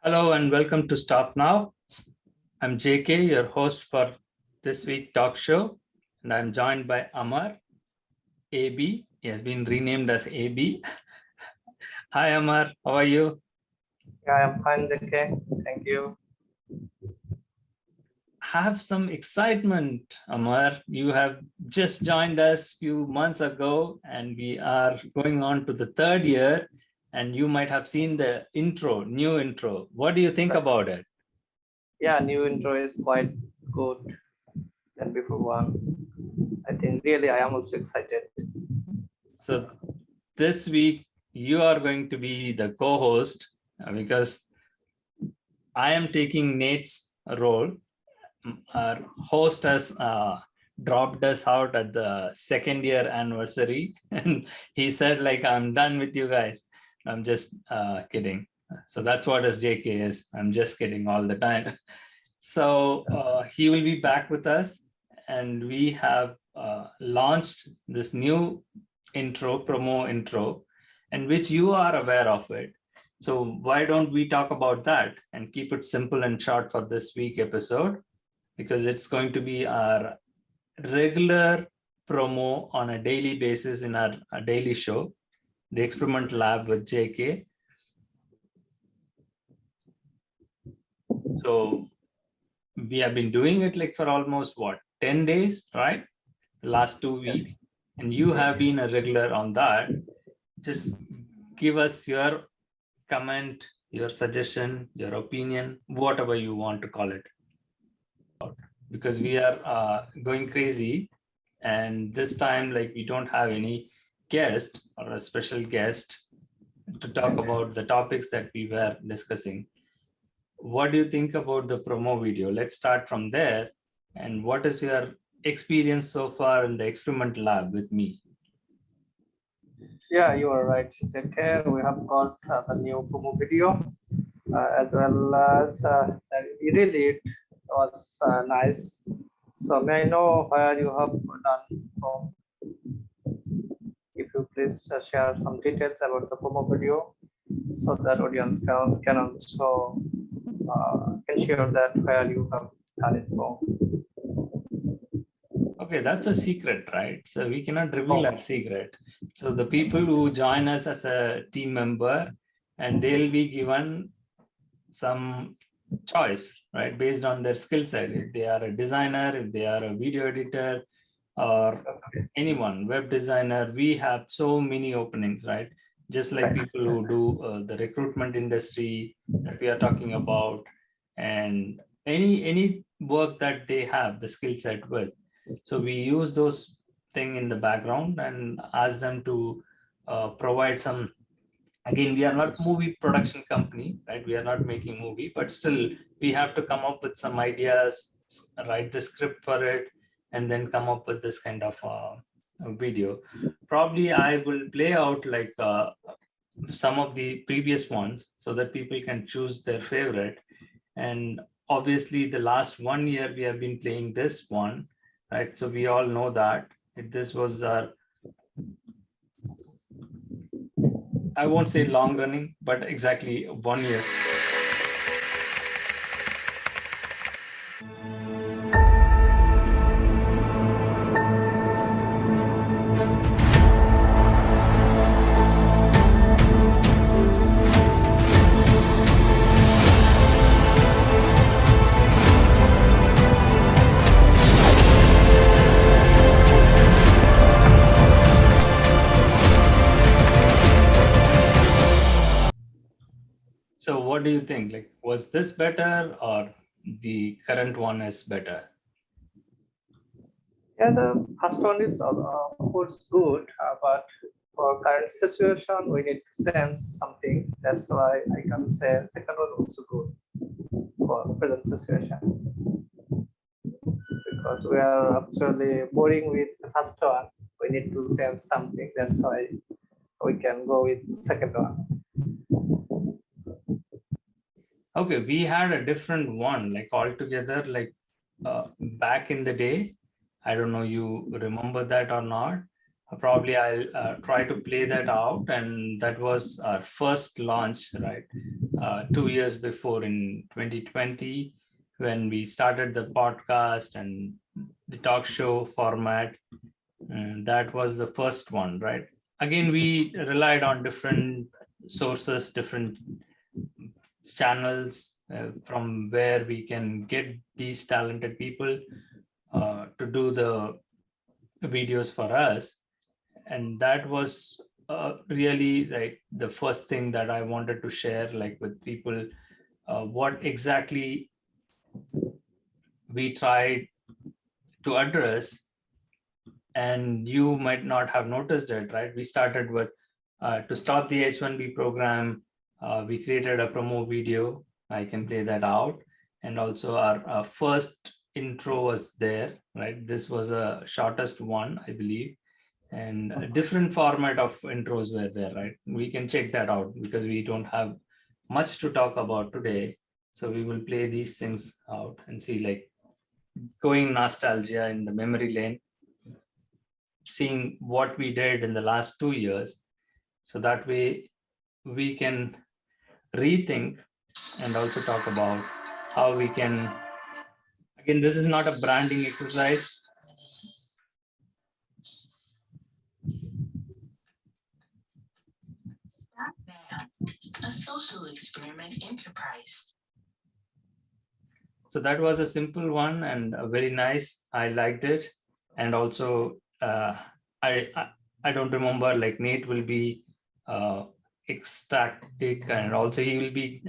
Hello and welcome to Stop Now. I'm JK, your host for this week talk show, and I'm joined by Amar, AB. He has been renamed as AB. Hi Amar, how are you? Yeah, I'm fine, JK. Thank you. Have some excitement, Amar. You have just joined us a few months ago, and we are going on to the third year. And you might have seen the new intro. What do you think about it? Yeah, new intro is quite good than before one. I think really I am also excited. So this week you are going to be the co-host because I am taking Nate's role. Our host has dropped us out at the second year anniversary, and he said, like, I'm done with you guys. I'm just kidding. So that's what SJK is. I'm just kidding all the time. So he will be back with us, and we have launched this new promo intro, and which you are aware of it. So why don't we talk about that and keep it simple and short for this week episode, because it's going to be our regular promo on a daily basis in our daily show, the Experiment Lab with JK. So we have been doing it like for almost 10 days, right? The last 2 weeks, and you have been a regular on that. Just give us your comment, your suggestion, your opinion, whatever you want to call it, because we are going crazy, and this time, like, we don't have any guest or a special guest to talk about the topics that we were discussing. What do you think about the promo video? Let's start from there. And what is your experience so far in the Experiment Lab with me? Yeah, you are right, JK. We have got the new promo video as well as really it was nice. So may I know where you have done from? If you please share some details about the promo video so that audience can also ensure that where you have done it from. Okay, that's a secret, right? So we cannot reveal our secret. So the people who join us as a team member, and they'll be given some choice, right, based on their skill set. If they are a designer, if they are a video editor, or anyone, web designer, we have so many openings, right? Just like people who do the recruitment industry that we are talking about, and any work that they have the skill set with. So we use those thing in the background and ask them to provide some. Again, we are not movie production company, right? We are not making movie, but still we have to come up with some ideas, write the script for it, and then come up with this kind of a video. Probably I will play out like some of the previous ones so that people can choose their favorite. And obviously the last 1 year we have been playing this one, right? So we all know that this was our, I won't say long running, but exactly 1 year. So what do you think? Like, was this better or the current one is better? Yeah, the first one is of course good, but for current situation, we need to sense something. That's why I can say second one also good for present situation because we are actually boring with the first one. We need to sense something. That's why we can go with second one. Okay, we had a different one, like altogether, like back in the day. I don't know you remember that or not. Probably I'll try to play that out. And that was our first launch, right? 2 years before in 2020, when we started the podcast and the talk show format. And that was the first one, right? Again, we relied on different sources, different channels from where we can get these talented people to do the videos for us. And that was really like the first thing that I wanted to share, like with people, what exactly we tried to address. And you might not have noticed it, right? We started with to start the H1B program. We created a promo video. I can play that out. And also our first intro was there, right? This was a shortest one, I believe. And a different format of intros were there, right? We can check that out because we don't have much to talk about today. So we will play these things out and see, like, going nostalgia in the memory lane, seeing what we did in the last 2 years. So that way we can rethink and also talk about how we can, again, this is not a branding exercise. A social experiment enterprise. So that was a simple one and a very nice. I liked it. And also I don't remember, like Nate will be ecstatic, and also he will be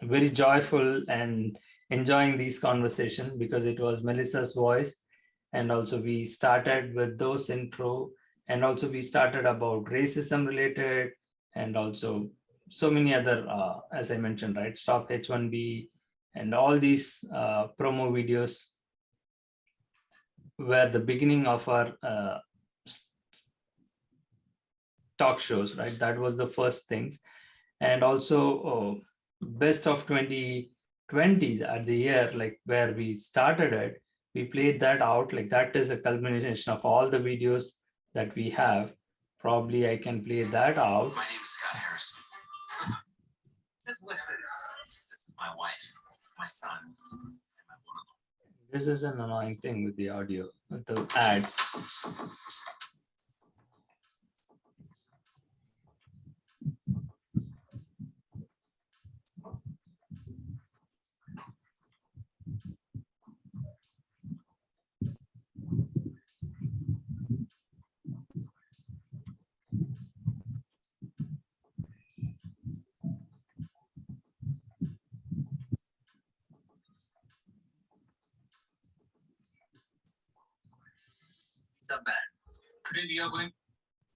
very joyful and enjoying these conversation because it was Melissa's voice. And also we started with those intro, and also we started about racism related, and also so many other, as I mentioned, right, stop H1B, and all these promo videos were the beginning of our talk shows, right? That was the first things. And also best of 2020 at the year, like where we started it, we played that out. Like that is a culmination of all the videos that we have. Probably I can play that out. My name is Scott Harrison. Just listen. This is my wife, my son, and my woman. This is an annoying thing with the audio, with the ads.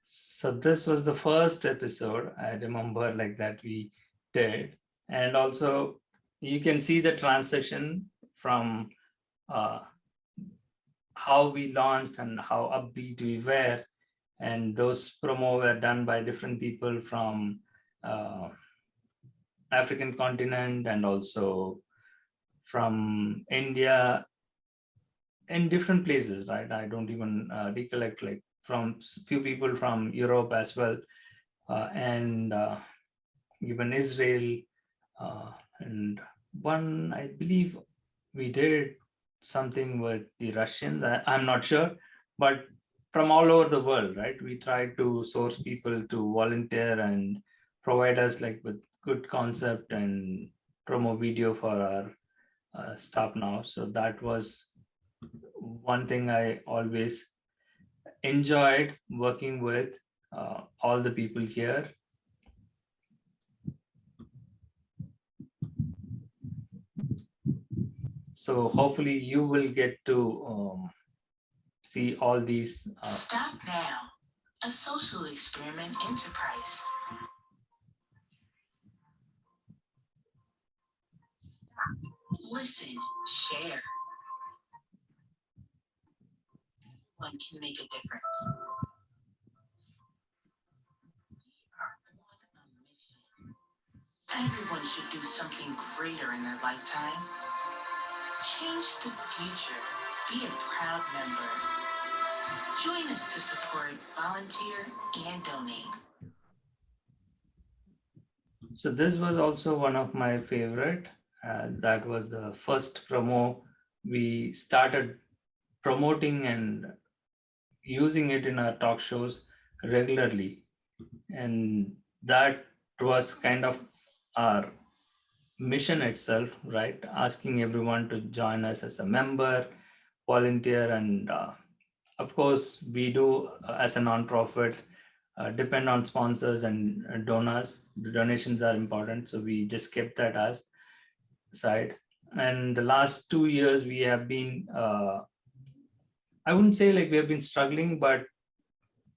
So this was the first episode I remember, like that we did. And also you can see the transition from how we launched and how upbeat we were. And those promo were done by different people from African continent and also from India, in different places, right? I don't even recollect, like from few people from Europe as well, and even Israel, and one, I believe we did something with the Russians. I'm not sure, but from all over the world, right? We tried to source people to volunteer and provide us like with good concept and promo video for our staff now. So that was one thing I always enjoyed working with all the people here. So hopefully you will get to see all these. Stop now. A social experiment enterprise. Listen, share. One can make a difference. We are on a mission. Everyone should do something greater in their lifetime. Change the future. Be a proud member. Join us to support, volunteer, and donate. So this was also one of my favorite. That was the first promo we started promoting and using it in our talk shows regularly. And that was kind of our mission itself, right? Asking everyone to join us as a member, volunteer, and of course, we do as a nonprofit depend on sponsors and donors. The donations are important, so we just kept that as side. And the last 2 years, we have been, I wouldn't say like we have been struggling, but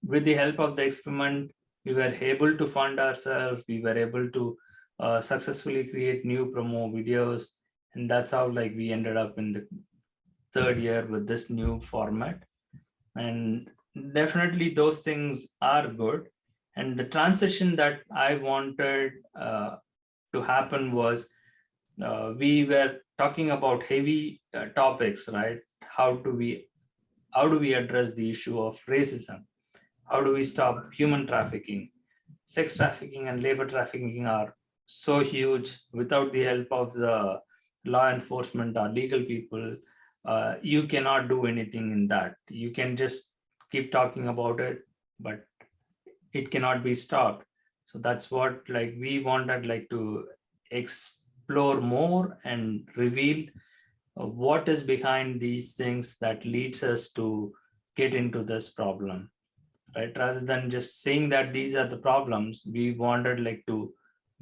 with the help of the experiment, we were able to fund ourselves. We were able to successfully create new promo videos, and that's how like we ended up in the third year with this new format. And definitely those things are good. And the transition that I wanted to happen was we were talking about heavy topics, right? How do we address the issue of racism? How do we stop human trafficking? Sex trafficking and labor trafficking are so huge. Without the help of the law enforcement or legal people, you cannot do anything in that. You can just keep talking about it, but it cannot be stopped. So that's what like we wanted like to explore more and reveal what is behind these things that leads us to get into this problem, right? Rather than just saying that these are the problems, we wanted like to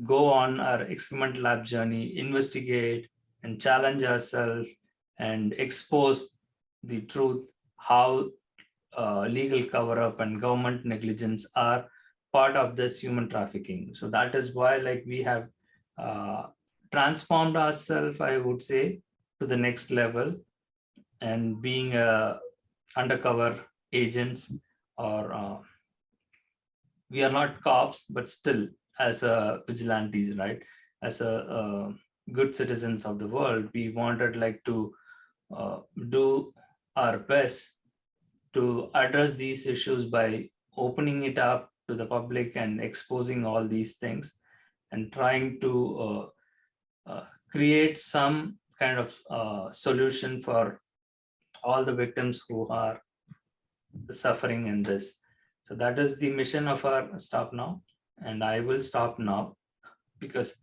go on our experimental lab journey, investigate and challenge ourselves and expose the truth, how legal cover up and government negligence are part of this human trafficking. So that is why like we have uh, transformed ourselves, I would say, to the next level, and being undercover agents, or we are not cops, but still as a vigilantes, right? As a good citizens of the world, we wanted like to do our best to address these issues by opening it up to the public and exposing all these things, and trying to create some kind of solution for all the victims who are suffering in this. So that is the mission of our Stop Now. And I will stop now because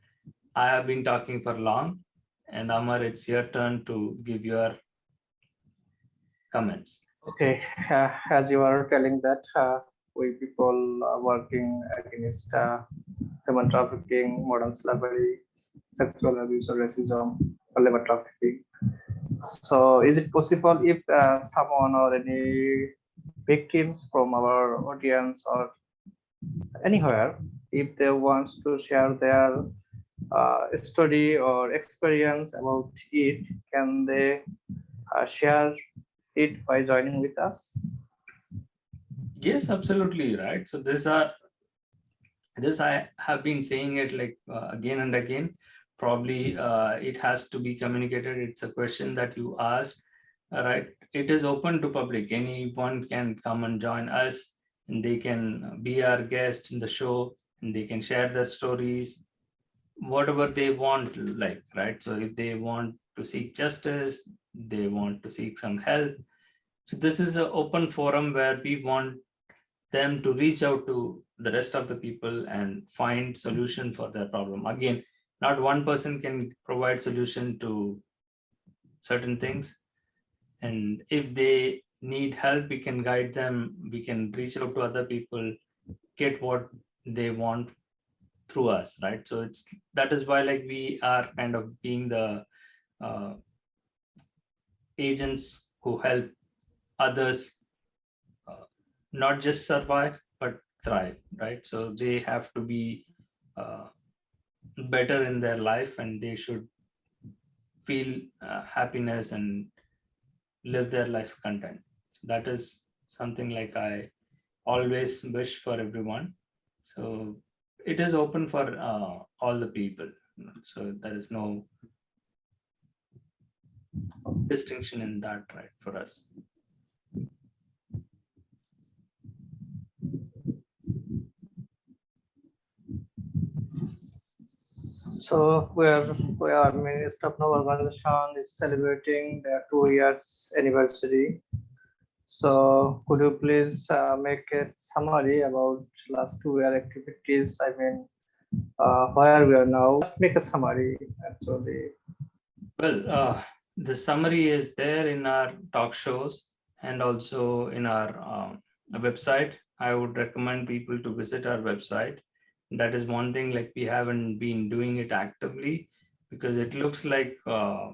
I have been talking for long. And Amar, it's your turn to give your comments. Okay, as you are telling that we people are working against human trafficking, modern slavery, sexual abuse or racism, or labor trafficking. So is it possible if someone or any victims from our audience or anywhere, if they want to share their study or experience about it, can they share it by joining with us? Yes, absolutely right. So this I have been saying it like again and again. Probably it has to be communicated. It's a question that you ask, right? It is open to public. Anyone can come and join us, and they can be our guest in the show, and they can share their stories, whatever they want, like, right? So if they want to seek justice, they want to seek some help. So this is an open forum where we want them to reach out to the rest of the people and find solution for their problem. Again, not one person can provide solution to certain things, and if they need help, we can guide them, we can reach out to other people, get what they want through us, right? So it's that is why like we are kind of being the uh, agents who help others not just survive but thrive, right? So they have to be uh, better in their life, and they should feel happiness and live their life content. So that is something like I always wish for everyone. So it is open for all the people, so there is no distinction in that, right, for us. So we are Minister of Novel Organization is celebrating their 2 years anniversary. So could you please make a summary about last 2 year activities? I mean, where we are now. Just make a summary actually. Well, the summary is there in our talk shows and also in our website. I would recommend people to visit our website. That is one thing, like we haven't been doing it actively because it looks like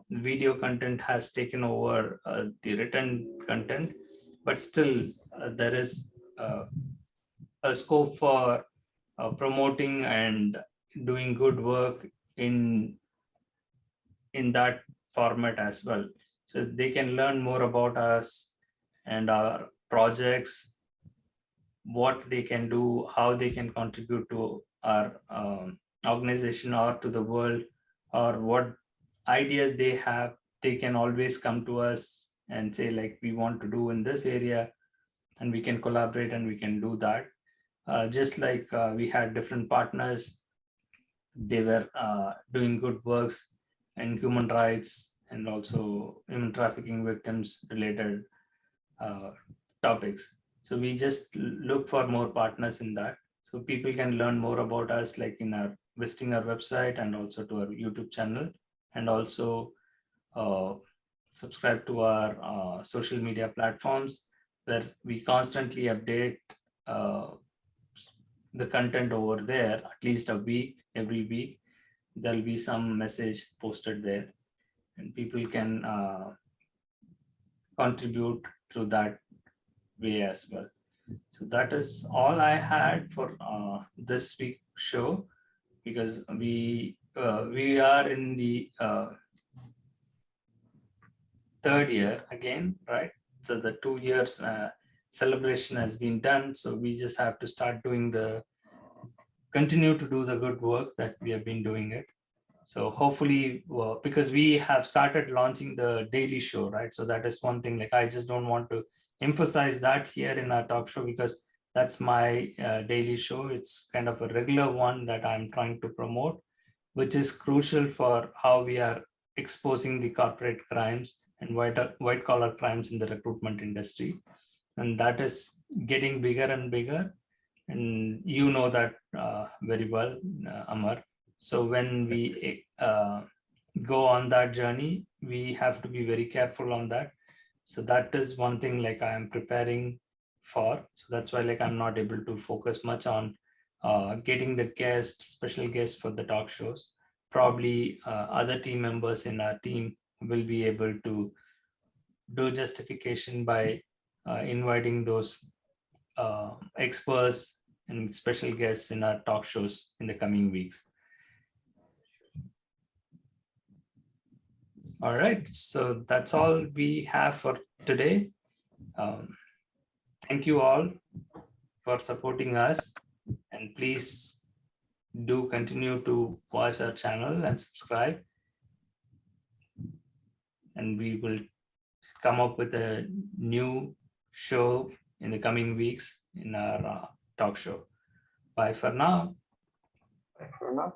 video content has taken over the written content, but still there is a scope for promoting and doing good work in that format as well. So they can learn more about us and our projects, what they can do, how they can contribute to our organization or to the world, or what ideas they have. They can always come to us and say, like, we want to do in this area, and we can collaborate and we can do that. Just like we had different partners, they were doing good works and human rights and also human trafficking victims related topics. So we just look for more partners in that. So people can learn more about us, like in our visiting our website and also to our YouTube channel, and also subscribe to our social media platforms where we constantly update the content over there. At least a week, every week there'll be some message posted there, and people can contribute through that way as well. So that is all I had for this week's show, because we are in the third year again, right? So the 2 years celebration has been done, so we just have to start doing continue to do the good work that we have been doing it. So hopefully, because we have started launching the daily show, right? So that is one thing, like I just don't want to emphasize that here in our talk show, because that's my daily show. It's kind of a regular one that I'm trying to promote, which is crucial for how we are exposing the corporate crimes and white collar crimes in the recruitment industry. And that is getting bigger and bigger. And you know that very well, Amar. So when we go on that journey, we have to be very careful on that. So that is one thing like I am preparing for. So that's why like I'm not able to focus much on getting the special guests for the talk shows. Probably other team members in our team will be able to do justification by inviting those experts and special guests in our talk shows in the coming weeks. All right, so that's all we have for today. Thank you all for supporting us, and please do continue to watch our channel and subscribe, and we will come up with a new show in the coming weeks in our talk show. Bye for now. Bye for now.